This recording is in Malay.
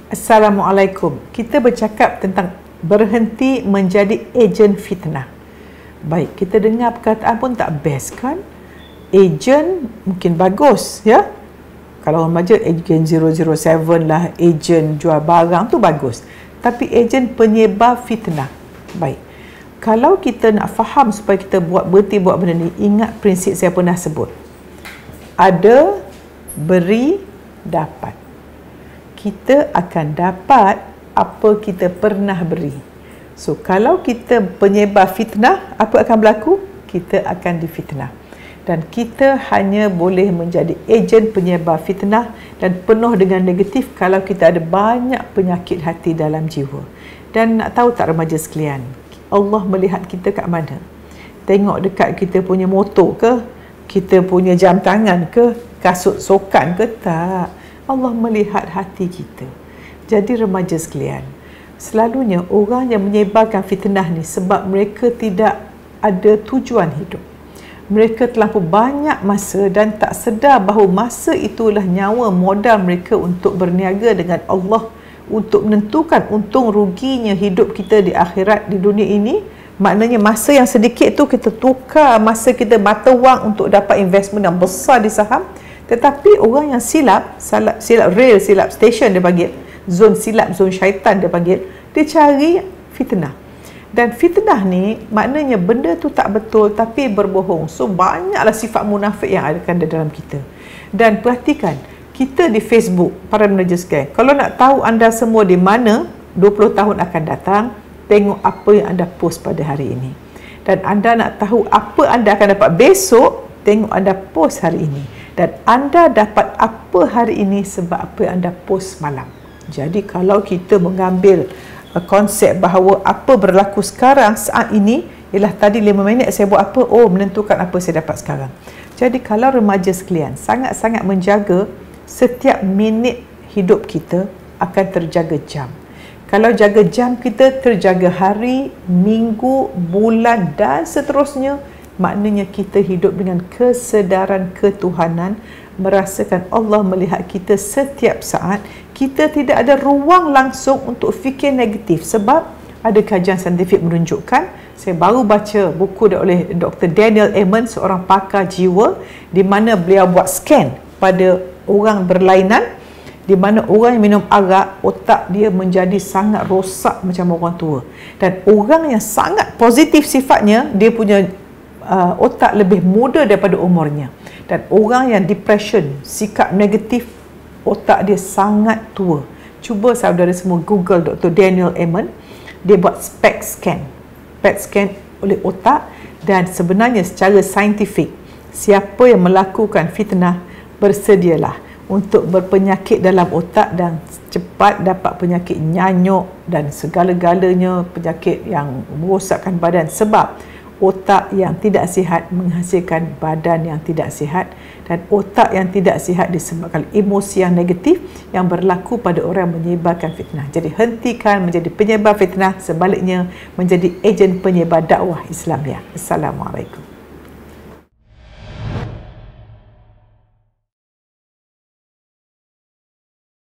Assalamualaikum. Kita bercakap tentang berhenti menjadi ejen fitnah. Baik, kita dengar perkataan pun tak best kan? Ejen mungkin bagus, ya? Kalau orang baca ejen 007 lah, ejen jual barang tu bagus. Tapi ejen penyebar fitnah. Baik. Kalau kita nak faham supaya kita berhenti buat benda ni, ingat prinsip saya pernah sebut. Ada, beri, dapat. Kita akan dapat apa kita pernah beri. So, kalau kita penyebar fitnah, apa akan berlaku? Kita akan difitnah. Dan kita hanya boleh menjadi ejen penyebar fitnah dan penuh dengan negatif kalau kita ada banyak penyakit hati dalam jiwa. Dan nak tahu tak remaja sekalian, Allah melihat kita kat mana? Tengok dekat kita punya motor ke? Kita punya jam tangan ke? Kasut sokan ke? Tak. Allah melihat hati kita. Jadi remaja sekalian, selalunya orang yang menyebarkan fitnah ni sebab mereka tidak ada tujuan hidup. Mereka terlalu banyak masa dan tak sedar bahawa masa itulah nyawa modal mereka untuk berniaga dengan Allah, untuk menentukan untung ruginya hidup kita di akhirat, di dunia ini. Maknanya masa yang sedikit tu kita tukar masa kita mata wang untuk dapat investment yang besar di saham. Tetapi orang yang silap rail, silap station dia panggil, zon silap, zon syaitan dia panggil, dia cari fitnah. Dan fitnah ni maknanya benda tu tak betul tapi berbohong. So banyaklah sifat munafik yang ada dalam kita. Dan perhatikan, kita di Facebook, para manager sekalian, kalau nak tahu anda semua di mana 20 tahun akan datang, tengok apa yang anda post pada hari ini. Dan anda nak tahu apa anda akan dapat besok, tengok anda post hari ini. Dan anda dapat apa hari ini sebab apa yang anda post malam. Jadi kalau kita mengambil konsep bahawa apa berlaku sekarang saat ini ialah tadi 5 minit saya buat apa, oh menentukan apa saya dapat sekarang. Jadi kalau remaja sekalian sangat-sangat menjaga setiap minit hidup kita akan terjaga jam. Kalau jaga jam kita, terjaga hari, minggu, bulan dan seterusnya. Maknanya kita hidup dengan kesedaran ketuhanan, merasakan Allah melihat kita setiap saat. Kita tidak ada ruang langsung untuk fikir negatif sebab ada kajian saintifik menunjukkan, saya baru baca buku oleh Dr. Daniel Amen, seorang pakar jiwa, di mana beliau buat scan pada orang berlainan, di mana orang yang minum arak, otak dia menjadi sangat rosak macam orang tua. Dan orang yang sangat positif sifatnya, dia punya otak lebih muda daripada umurnya. Dan orang yang depression, sikap negatif, otak dia sangat tua. Cuba saudara semua Google Dr. Daniel Amen, dia buat PET scan oleh otak. Dan sebenarnya secara saintifik, siapa yang melakukan fitnah, bersedialah untuk berpenyakit dalam otak dan cepat dapat penyakit nyanyuk dan segala-galanya penyakit yang merosakkan badan. Sebab otak yang tidak sihat menghasilkan badan yang tidak sihat, dan otak yang tidak sihat disebabkan emosi yang negatif yang berlaku pada orang yang menyebarkan fitnah. Jadi hentikan menjadi penyebar fitnah, sebaliknya menjadi ejen penyebar dakwah Islamiah. Assalamualaikum.